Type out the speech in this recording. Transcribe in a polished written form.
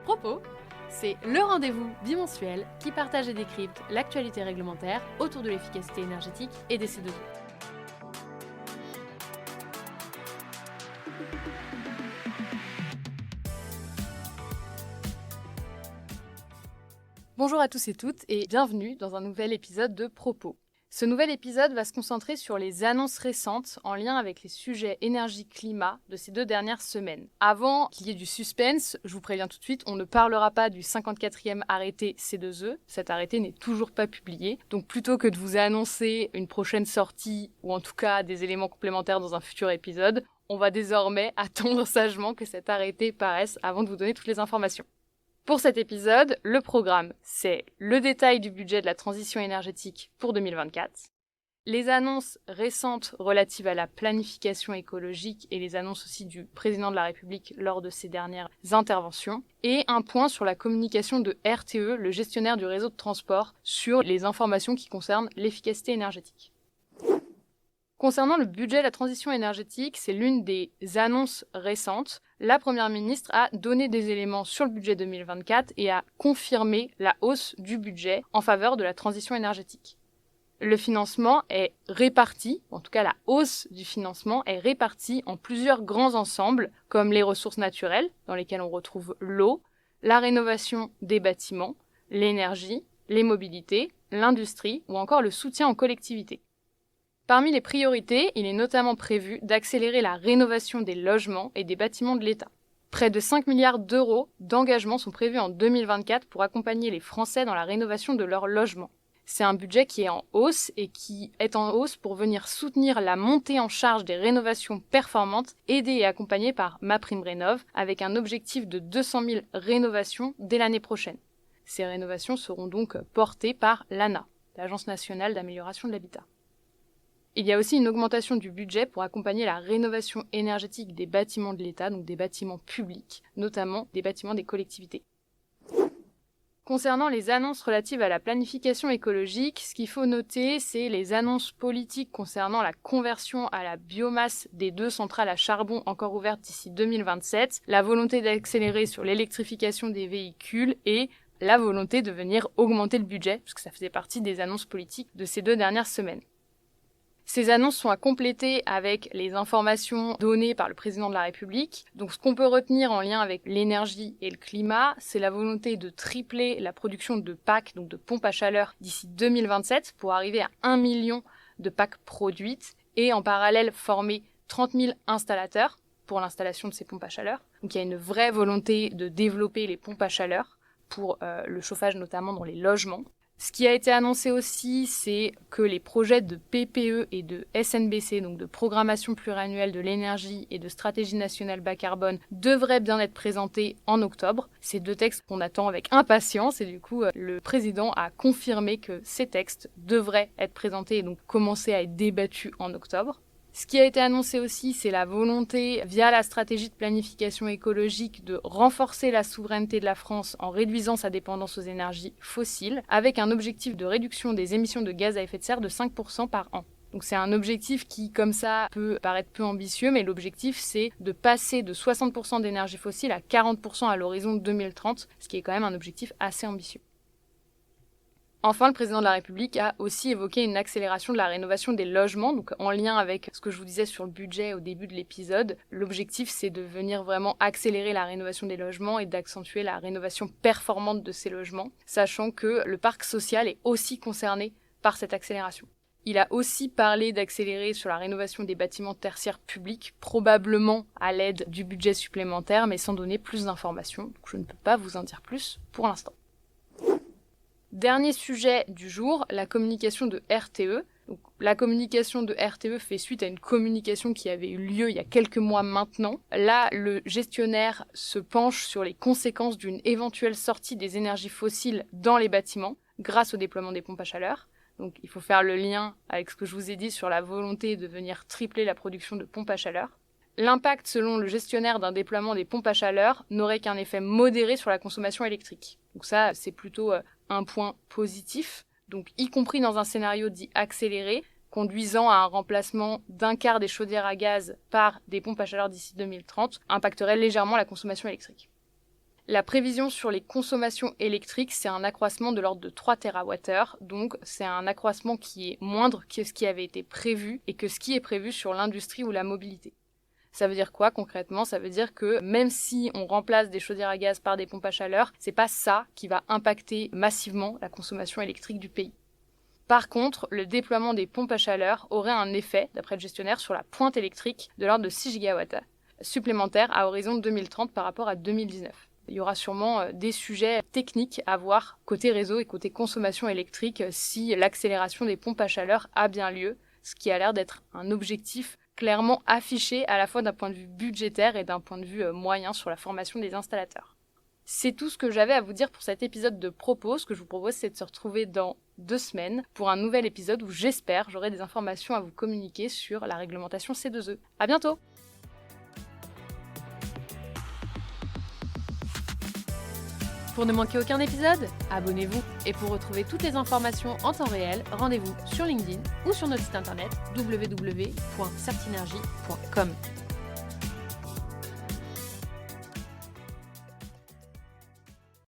Propos, c'est le rendez-vous bimensuel qui partage et décrypte l'actualité réglementaire autour de l'efficacité énergétique et des C2E. Bonjour à tous et toutes et bienvenue dans un nouvel épisode de Propos. Ce nouvel épisode va se concentrer sur les annonces récentes en lien avec les sujets énergie-climat de ces 2 dernières semaines. Avant qu'il y ait du suspense, je vous préviens tout de suite, on ne parlera pas du 54e arrêté C2E. Cet arrêté n'est toujours pas publié. Donc plutôt que de vous annoncer une prochaine sortie ou en tout cas des éléments complémentaires dans un futur épisode, on va désormais attendre sagement que cet arrêté paraisse avant de vous donner toutes les informations. Pour cet épisode, le programme, c'est le détail du budget de la transition énergétique pour 2024, les annonces récentes relatives à la planification écologique et les annonces aussi du président de la République lors de ses dernières interventions, et un point sur la communication de RTE, le gestionnaire du réseau de transport, sur les informations qui concernent l'efficacité énergétique. Concernant le budget de la transition énergétique, c'est l'une des annonces récentes. La Première ministre a donné des éléments sur le budget 2024 et a confirmé la hausse du budget en faveur de la transition énergétique. Le financement est réparti, en tout cas la hausse du financement est répartie en plusieurs grands ensembles, comme les ressources naturelles, dans lesquelles on retrouve l'eau, la rénovation des bâtiments, l'énergie, les mobilités, l'industrie ou encore le soutien aux collectivités. Parmi les priorités, il est notamment prévu d'accélérer la rénovation des logements et des bâtiments de l'État. Près de 5 milliards d'euros d'engagements sont prévus en 2024 pour accompagner les Français dans la rénovation de leurs logements. C'est un budget qui est en hausse et qui est en hausse pour venir soutenir la montée en charge des rénovations performantes aidées et accompagnées par MaPrimeRénov' avec un objectif de 200 000 rénovations dès l'année prochaine. Ces rénovations seront donc portées par l'ANA, l'Agence nationale d'amélioration de l'habitat. Il y a aussi une augmentation du budget pour accompagner la rénovation énergétique des bâtiments de l'État, donc des bâtiments publics, notamment des bâtiments des collectivités. Concernant les annonces relatives à la planification écologique, ce qu'il faut noter, c'est les annonces politiques concernant la conversion à la biomasse des 2 centrales à charbon encore ouvertes d'ici 2027, la volonté d'accélérer sur l'électrification des véhicules et la volonté de venir augmenter le budget, puisque ça faisait partie des annonces politiques de ces 2 dernières semaines. Ces annonces sont à compléter avec les informations données par le président de la République. Donc ce qu'on peut retenir en lien avec l'énergie et le climat, c'est la volonté de tripler la production de packs, donc de pompes à chaleur, d'ici 2027 pour arriver à 1 million de packs produites et en parallèle former 30 000 installateurs pour l'installation de ces pompes à chaleur. Donc il y a une vraie volonté de développer les pompes à chaleur pour le chauffage notamment dans les logements. Ce qui a été annoncé aussi, c'est que les projets de PPE et de SNBC, donc de programmation pluriannuelle de l'énergie et de stratégie nationale bas carbone, devraient bien être présentés en octobre. Ces 2 textes qu'on attend avec impatience et du coup, le président a confirmé que ces textes devraient être présentés et donc commencer à être débattus en octobre. Ce qui a été annoncé aussi, c'est la volonté, via la stratégie de planification écologique, de renforcer la souveraineté de la France en réduisant sa dépendance aux énergies fossiles, avec un objectif de réduction des émissions de gaz à effet de serre de 5% par an. Donc c'est un objectif qui, comme ça, peut paraître peu ambitieux, mais l'objectif, c'est de passer de 60% d'énergie fossile à 40% à l'horizon 2030, ce qui est quand même un objectif assez ambitieux. Enfin, le président de la République a aussi évoqué une accélération de la rénovation des logements, donc en lien avec ce que je vous disais sur le budget au début de l'épisode. L'objectif, c'est de venir vraiment accélérer la rénovation des logements et d'accentuer la rénovation performante de ces logements, sachant que le parc social est aussi concerné par cette accélération. Il a aussi parlé d'accélérer sur la rénovation des bâtiments tertiaires publics, probablement à l'aide du budget supplémentaire, mais sans donner plus d'informations. Donc je ne peux pas vous en dire plus pour l'instant. Dernier sujet du jour, la communication de RTE. Donc, la communication de RTE fait suite à une communication qui avait eu lieu il y a quelques mois maintenant. Là, le gestionnaire se penche sur les conséquences d'une éventuelle sortie des énergies fossiles dans les bâtiments grâce au déploiement des pompes à chaleur. Donc il faut faire le lien avec ce que je vous ai dit sur la volonté de venir tripler la production de pompes à chaleur. L'impact, selon le gestionnaire d'un déploiement des pompes à chaleur, n'aurait qu'un effet modéré sur la consommation électrique. Donc ça, c'est plutôt un point positif, donc y compris dans un scénario dit accéléré, conduisant à un remplacement d'un quart des chaudières à gaz par des pompes à chaleur d'ici 2030, impacterait légèrement la consommation électrique. La prévision sur les consommations électriques, c'est un accroissement de l'ordre de 3 TWh, donc c'est un accroissement qui est moindre que ce qui avait été prévu et que ce qui est prévu sur l'industrie ou la mobilité. Ça veut dire quoi concrètement? Ça veut dire que même si on remplace des chaudières à gaz par des pompes à chaleur, c'est pas ça qui va impacter massivement la consommation électrique du pays. Par contre, le déploiement des pompes à chaleur aurait un effet, d'après le gestionnaire, sur la pointe électrique de l'ordre de 6 GWh supplémentaires à horizon 2030 par rapport à 2019. Il y aura sûrement des sujets techniques à voir côté réseau et côté consommation électrique si l'accélération des pompes à chaleur a bien lieu, ce qui a l'air d'être un objectif clairement affiché à la fois d'un point de vue budgétaire et d'un point de vue moyen sur la formation des installateurs. C'est tout ce que j'avais à vous dire pour cet épisode de Propos. Ce que je vous propose, c'est de se retrouver dans 2 semaines pour un nouvel épisode où j'espère j'aurai des informations à vous communiquer sur la réglementation C2E. À bientôt! Pour ne manquer aucun épisode, abonnez-vous. Et pour retrouver toutes les informations en temps réel, rendez-vous sur LinkedIn ou sur notre site internet www.certinergie.com.